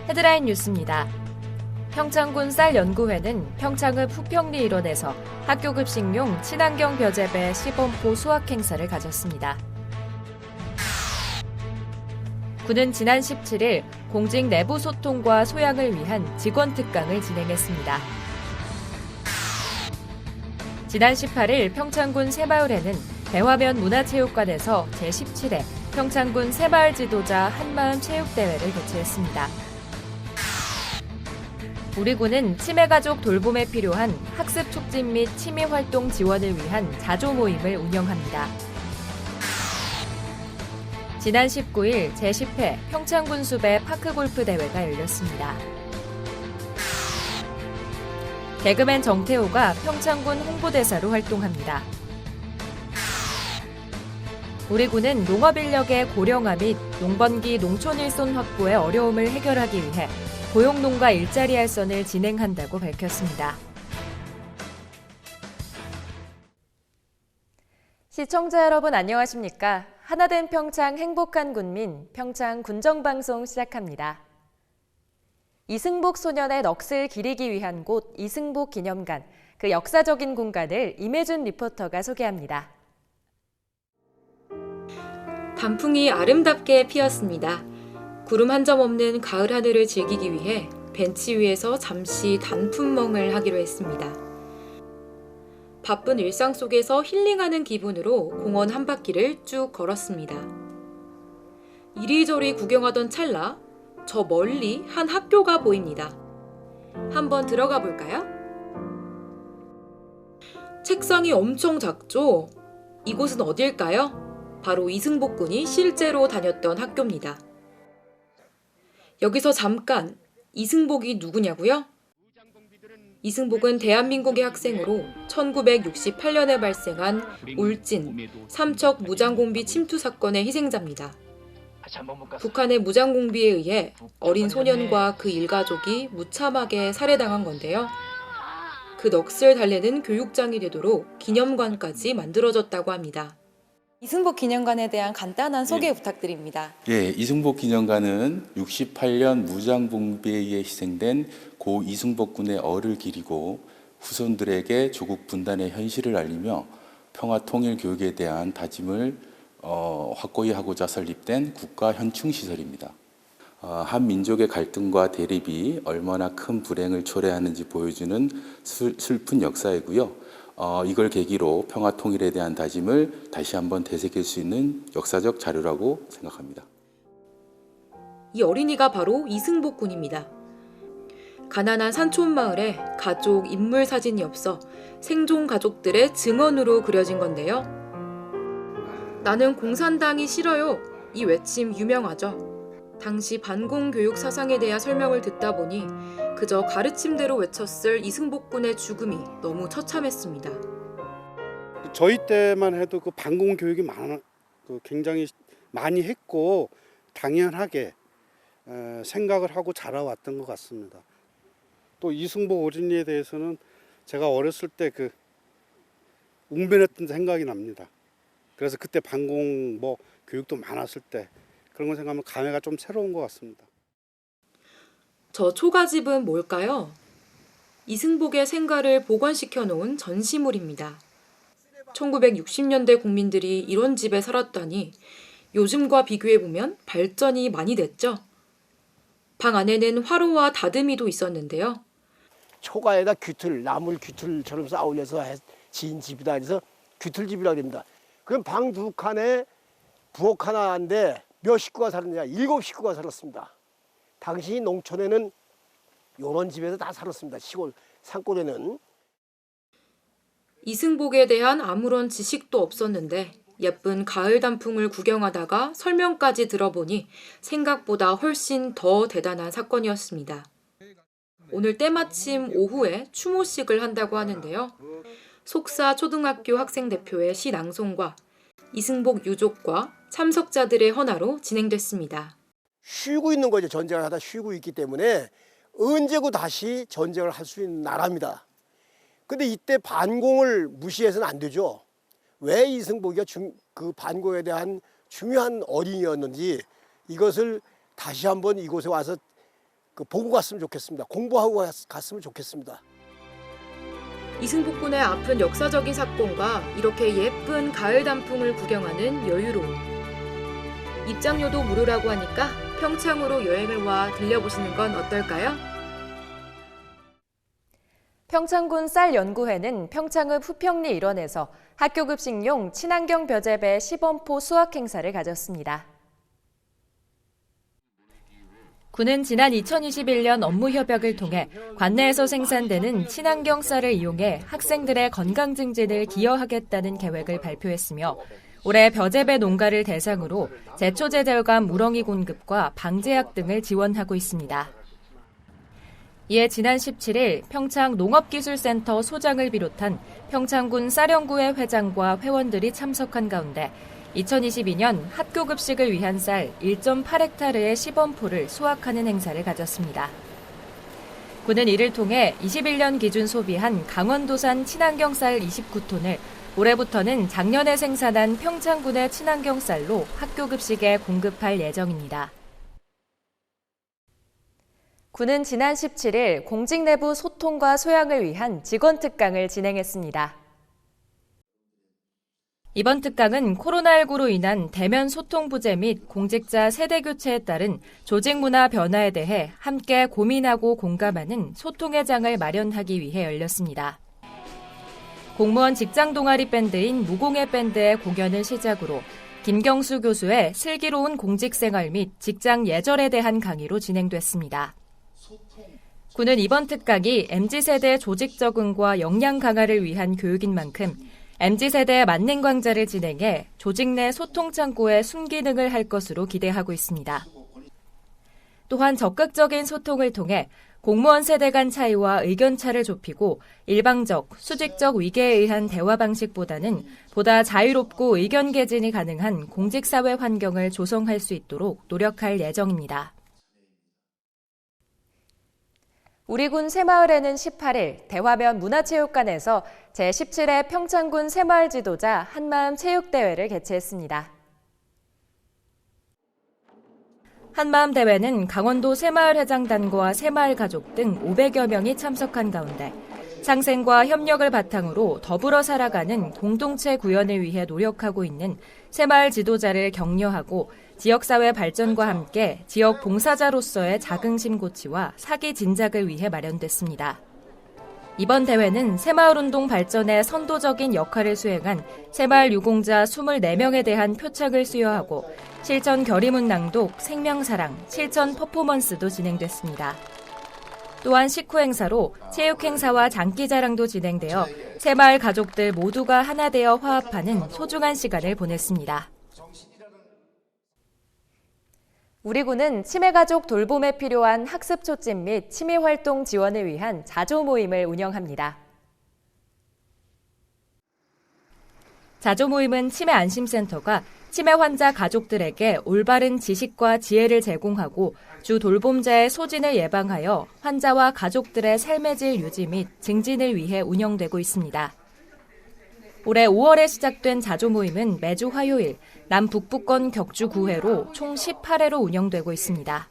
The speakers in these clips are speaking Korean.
헤드라인 뉴스입니다. 평창군 쌀연구회는 평창읍 후평리 일원에서 학교급식용 친환경 벼재배 시범포 수확 행사를 가졌습니다. 군은 지난 17일 공직 내부 소통과 소양을 위한 직원 특강을 진행했습니다. 지난 18일 평창군 새마을에는 대화면 문화체육관에서 제17회 평창군 새마을 지도자 한마음 체육대회를 개최했습니다. 우리 군은 치매가족 돌봄에 필요한 학습 촉진 및 취미활동 지원을 위한 자조 모임을 운영합니다. 지난 19일 제10회 평창군 숲의 파크골프 대회가 열렸습니다. 개그맨 정태호가 평창군 홍보대사로 활동합니다. 우리 군은 농업인력의 고령화 및 농번기 농촌 일손 확보의 어려움을 해결하기 위해 고용농가 일자리 알선을 진행한다고 밝혔습니다. 시청자 여러분 안녕하십니까? 하나된 평창 행복한 군민 평창 군정방송 시작합니다. 이승복 소년의 넋을 기리기 위한 곳 이승복 기념관, 그 역사적인 공간을 임혜준 리포터가 소개합니다. 단풍이 아름답게 피었습니다. 구름 한 점 없는 가을 하늘을 즐기기 위해 벤치 위에서 잠시 단품멍을 하기로 했습니다. 바쁜 일상 속에서 힐링하는 기분으로 공원 한 바퀴를 쭉 걸었습니다. 이리저리 구경하던 찰나 저 멀리 한 학교가 보입니다. 한번 들어가 볼까요? 책상이 엄청 작죠? 이곳은 어딜까요? 바로 이승복 군이 실제로 다녔던 학교입니다. 여기서 잠깐, 이승복이 누구냐고요? 이승복은 대한민국의 학생으로 1968년에 발생한 울진, 삼척 무장공비 침투 사건의 희생자입니다. 북한의 무장공비에 의해 어린 소년과 그 일가족이 무참하게 살해당한 건데요. 그 넋을 달래는 교육장이 되도록 기념관까지 만들어졌다고 합니다. 이승복 기념관에 대한 간단한 소개 부탁드립니다. 이승복 기념관은 68년 무장봉비에 의해 희생된 고 이승복 군의 얼을 기리고 후손들에게 조국 분단의 현실을 알리며 평화 통일 교육에 대한 다짐을 확고히 하고자 설립된 국가 현충 시설입니다. 한 민족의 갈등과 대립이 얼마나 큰 불행을 초래하는지 보여주는 슬픈 역사이고요. 이걸 계기로 평화 통일에 대한 다짐을 다시 한번 되새길 수 있는 역사적 자료라고 생각합니다. 이 어린이가 바로 이승복 군입니다. 가난한 산촌 마을에 가족 인물 사진이 없어 생존 가족들의 증언으로 그려진 건데요. 나는 공산당이 싫어요. 이 외침 유명하죠. 당시 반공교육 사상에 대한 설명을 듣다 보니 그저 가르침대로 외쳤을 이승복 군의 죽음이 너무 처참했습니다. 저희 때만 해도 그 반공교육이 굉장히 많이 했고 당연하게 생각을 하고 자라왔던 것 같습니다. 또 이승복 어린이에 대해서는 제가 어렸을 때 그 웅변했던 생각이 납니다. 그래서 그때 반공 교육도 많았을 때 그런 거 생각하면 감회가 좀 새로운 것 같습니다. 저 초가집은 뭘까요? 이승복의 생가를 보관시켜 놓은 전시물입니다. 1960년대 국민들이 이런 집에 살았다니 요즘과 비교해보면 발전이 많이 됐죠. 방 안에는 화로와 다듬이도 있었는데요. 초가에다 나물 귀틀처럼 쌓아올려서 지은 집이다. 그래서 귀틀집이라고 합니다. 그럼 방 두 칸에 부엌 하나인데 몇 식구가 살았느냐? 7식구가 살았습니다. 당시 농촌에는 이런 집에서 다 살았습니다. 시골 산골에는. 이승복에 대한 아무런 지식도 없었는데 예쁜 가을 단풍을 구경하다가 설명까지 들어보니 생각보다 훨씬 더 대단한 사건이었습니다. 오늘 때마침 오후에 추모식을 한다고 하는데요. 속사 초등학교 학생 대표의 시 낭송과 이승복 유족과 참석자들의 헌화로 진행됐습니다. 쉬고 있는 거죠. 전쟁을 하다 쉬고 있기 때문에 언제고 다시 전쟁을 할 수 있는 나라입니다. 근데 이때 반공을 무시해서는 안 되죠. 왜 이승복이가 그 반공에 대한 중요한 어린이였는지 이것을 다시 한번 이곳에 와서 보고 갔으면 좋겠습니다. 공부하고 갔으면 좋겠습니다. 이승복군의 아픈 역사적인 사건과 이렇게 예쁜 가을 단풍을 구경하는 여유로움. 입장료도 무료라고 하니까 평창으로 여행을 와 들려보시는 건 어떨까요? 평창군 쌀연구회는 평창읍 후평리 일원에서 학교급식용 친환경 벼재배 시범포 수확 행사를 가졌습니다. 군은 지난 2021년 업무 협약을 통해 관내에서 생산되는 친환경 쌀을 이용해 학생들의 건강 증진을 기여하겠다는 계획을 발표했으며 올해 벼재배 농가를 대상으로 제초제절감 우렁이 공급과 방제약 등을 지원하고 있습니다. 이에 지난 17일 평창 농업기술센터 소장을 비롯한 평창군 쌀연구회 회장과 회원들이 참석한 가운데 2022년 학교급식을 위한 쌀 1.8헥타르의 시범포를 수확하는 행사를 가졌습니다. 군은 이를 통해 21년 기준 소비한 강원도산 친환경 쌀 29톤을 올해부터는 작년에 생산한 평창군의 친환경 쌀로 학교급식에 공급할 예정입니다. 군은 지난 17일 공직 내부 소통과 소양을 위한 직원 특강을 진행했습니다. 이번 특강은 코로나19로 인한 대면 소통 부재 및 공직자 세대 교체에 따른 조직 문화 변화에 대해 함께 고민하고 공감하는 소통의 장을 마련하기 위해 열렸습니다. 공무원 직장 동아리 밴드인 무공해 밴드의 공연을 시작으로 김경수 교수의 슬기로운 공직생활 및 직장 예절에 대한 강의로 진행됐습니다. 군은 이번 특강이 MZ세대 조직 적응과 역량 강화를 위한 교육인 만큼 MZ세대 만능 강좌를 진행해 조직 내 소통 창구의 순기능을 할 것으로 기대하고 있습니다. 또한 적극적인 소통을 통해 공무원 세대 간 차이와 의견 차를 좁히고 일방적, 수직적 위계에 의한 대화 방식보다는 보다 자유롭고 의견 개진이 가능한 공직사회 환경을 조성할 수 있도록 노력할 예정입니다. 우리 군 새마을에는 18일 대화면 문화체육관에서 제17회 평창군 새마을 지도자 한마음 체육대회를 개최했습니다. 한마음 대회는 강원도 새마을 회장단과 새마을 가족 등 500여 명이 참석한 가운데 상생과 협력을 바탕으로 더불어 살아가는 공동체 구현을 위해 노력하고 있는 새마을 지도자를 격려하고 지역사회 발전과 함께 지역 봉사자로서의 자긍심 고취와 사기 진작을 위해 마련됐습니다. 이번 대회는 새마을운동 발전에 선도적인 역할을 수행한 새마을 유공자 24명에 대한 표창을 수여하고 실천 결의문 낭독, 생명사랑, 실천 퍼포먼스도 진행됐습니다. 또한 식후 행사로 체육 행사와 장기자랑도 진행되어 새마을 가족들 모두가 하나 되어 화합하는 소중한 시간을 보냈습니다. 우리 군은 치매가족 돌봄에 필요한 학습 촉진 및 취미활동 지원을 위한 자조 모임을 운영합니다. 자조 모임은 치매 안심센터가 치매 환자 가족들에게 올바른 지식과 지혜를 제공하고 주 돌봄자의 소진을 예방하여 환자와 가족들의 삶의 질 유지 및 증진을 위해 운영되고 있습니다. 올해 5월에 시작된 자조 모임은 매주 화요일 남북부권 격주 9회로 총 18회로 운영되고 있습니다.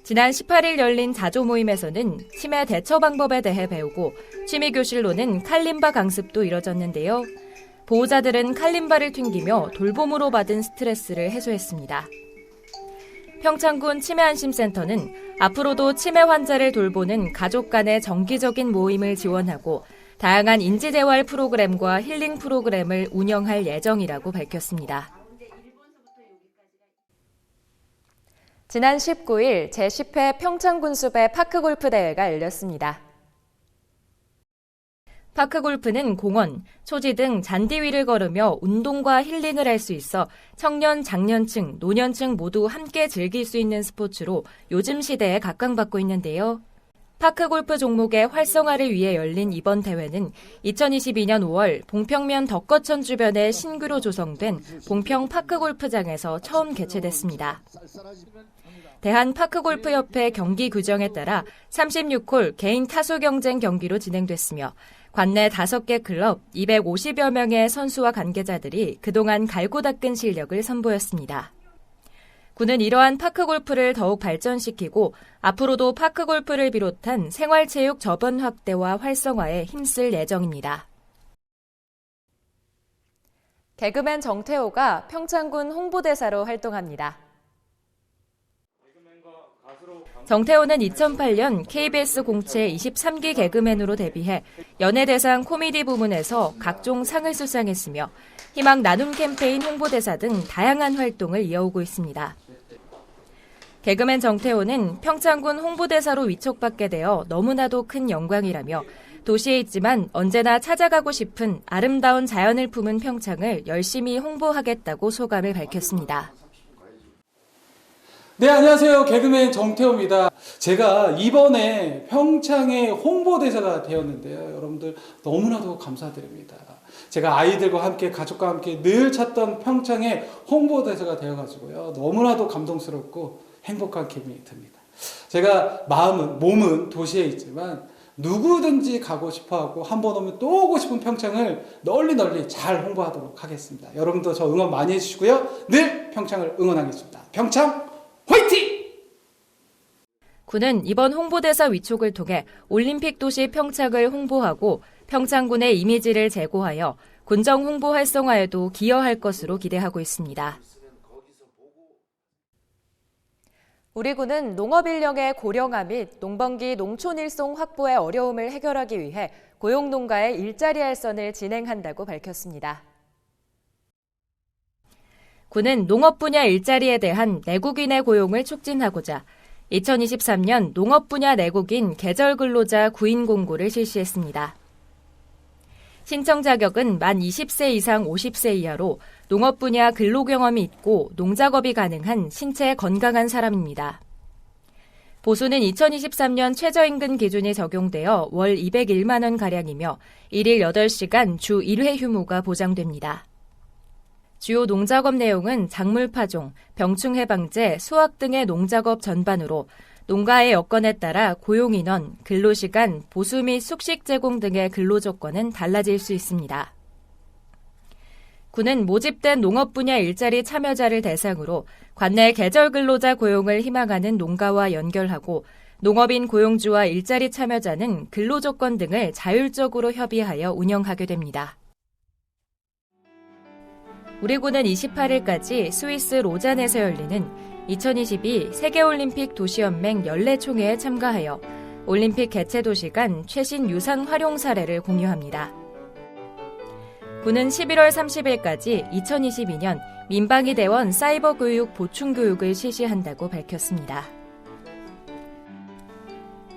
지난 18일 열린 자조 모임에서는 치매 대처 방법에 대해 배우고 취미교실로는 칼림바 강습도 이뤄졌는데요. 보호자들은 칼림바를 튕기며 돌봄으로 받은 스트레스를 해소했습니다. 평창군 치매안심센터는 앞으로도 치매 환자를 돌보는 가족 간의 정기적인 모임을 지원하고 다양한 인지재활 프로그램과 힐링 프로그램을 운영할 예정이라고 밝혔습니다. 지난 19일 제10회 평창군수배 파크골프 대회가 열렸습니다. 파크골프는 공원, 초지 등 잔디 위를 걸으며 운동과 힐링을 할 수 있어 청년, 장년층, 노년층 모두 함께 즐길 수 있는 스포츠로 요즘 시대에 각광받고 있는데요. 파크골프 종목의 활성화를 위해 열린 이번 대회는 2022년 5월 봉평면 덕거천 주변에 신규로 조성된 봉평 파크골프장에서 처음 개최됐습니다. 대한파크골프협회 경기 규정에 따라 36홀 개인 타수 경쟁 경기로 진행됐으며 관내 5개 클럽 250여 명의 선수와 관계자들이 그동안 갈고 닦은 실력을 선보였습니다. 군은 이러한 파크골프를 더욱 발전시키고 앞으로도 파크골프를 비롯한 생활체육 저변 확대와 활성화에 힘쓸 예정입니다. 개그맨 정태호가 평창군 홍보대사로 활동합니다. 정태호는 2008년 KBS 공채 23기 개그맨으로 데뷔해 연예대상 코미디 부문에서 각종 상을 수상했으며 희망 나눔 캠페인 홍보대사 등 다양한 활동을 이어오고 있습니다. 개그맨 정태호는 평창군 홍보대사로 위촉받게 되어 너무나도 큰 영광이라며 도시에 있지만 언제나 찾아가고 싶은 아름다운 자연을 품은 평창을 열심히 홍보하겠다고 소감을 밝혔습니다. 네, 안녕하세요. 개그맨 정태호입니다. 제가 이번에 평창의 홍보대사가 되었는데요. 여러분들 너무나도 감사드립니다. 제가 아이들과 함께 가족과 함께 늘 찾던 평창의 홍보대사가 되어가지고요. 너무나도 감동스럽고 행복한 기분이 듭니다. 제가 몸은 도시에 있지만 누구든지 가고 싶어하고 한 번 오면 또 오고 싶은 평창을 널리 잘 홍보하도록 하겠습니다. 여러분도 저 응원 많이 해주시고요. 늘 평창을 응원하겠습니다. 평창 화이팅! 군은 이번 홍보대사 위촉을 통해 올림픽 도시 평창을 홍보하고 평창군의 이미지를 제고하여 군정 홍보 활성화에도 기여할 것으로 기대하고 있습니다. 우리 군은 농업 인력의 고령화 및 농번기 농촌 일송 확보의 어려움을 해결하기 위해 고용농가의 일자리 알선을 진행한다고 밝혔습니다. 군은 농업 분야 일자리에 대한 내국인의 고용을 촉진하고자 2023년 농업 분야 내국인 계절 근로자 구인 공고를 실시했습니다. 신청 자격은 만 20세 이상 50세 이하로 농업 분야 근로 경험이 있고 농작업이 가능한 신체 건강한 사람입니다. 보수는 2023년 최저임금 기준이 적용되어 월 201만 원가량이며 1일 8시간 주 1회 휴무가 보장됩니다. 주요 농작업 내용은 작물 파종, 병충 해방제, 수확 등의 농작업 전반으로 농가의 여건에 따라 고용인원, 근로시간, 보수 및 숙식 제공 등의 근로조건은 달라질 수 있습니다. 군은 모집된 농업 분야 일자리 참여자를 대상으로 관내 계절 근로자 고용을 희망하는 농가와 연결하고 농업인 고용주와 일자리 참여자는 근로조건 등을 자율적으로 협의하여 운영하게 됩니다. 우리 군은 28일까지 스위스 로잔에서 열리는 2022 세계올림픽 도시연맹 연례총회에 참가하여 올림픽 개최 도시 간 최신 유산 활용 사례를 공유합니다. 군은 11월 30일까지 2022년 민방위 대원 사이버 교육 보충 교육을 실시한다고 밝혔습니다.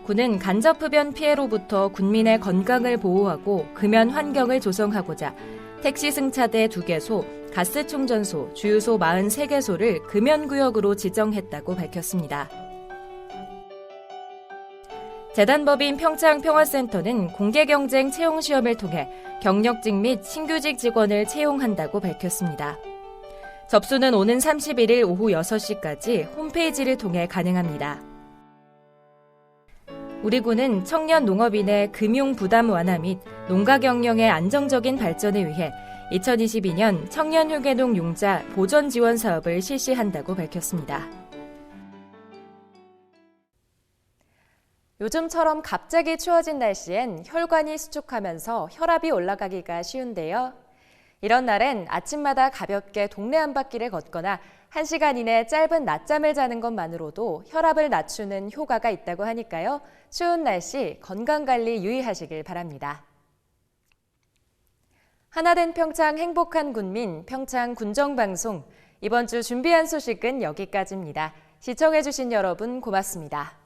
군은 간접 흡연 피해로부터 군민의 건강을 보호하고 금연 환경을 조성하고자 택시 승차대 2개소, 가스 충전소, 주유소 43개소를 금연구역으로 지정했다고 밝혔습니다. 재단법인 평창평화센터는 공개경쟁 채용시험을 통해 경력직 및 신규직 직원을 채용한다고 밝혔습니다. 접수는 오는 31일 오후 6시까지 홈페이지를 통해 가능합니다. 우리 군은 청년 농업인의 금융 부담 완화 및 농가 경영의 안정적인 발전을 위해 2022년 청년 휴게농 융자 보전 지원 사업을 실시한다고 밝혔습니다. 요즘처럼 갑자기 추워진 날씨엔 혈관이 수축하면서 혈압이 올라가기가 쉬운데요. 이런 날엔 아침마다 가볍게 동네 한 바퀴를 걷거나 1시간 이내 짧은 낮잠을 자는 것만으로도 혈압을 낮추는 효과가 있다고 하니까요. 추운 날씨 건강관리 유의하시길 바랍니다. 하나된 평창 행복한 군민 평창 군정방송 이번 주 준비한 소식은 여기까지입니다. 시청해주신 여러분 고맙습니다.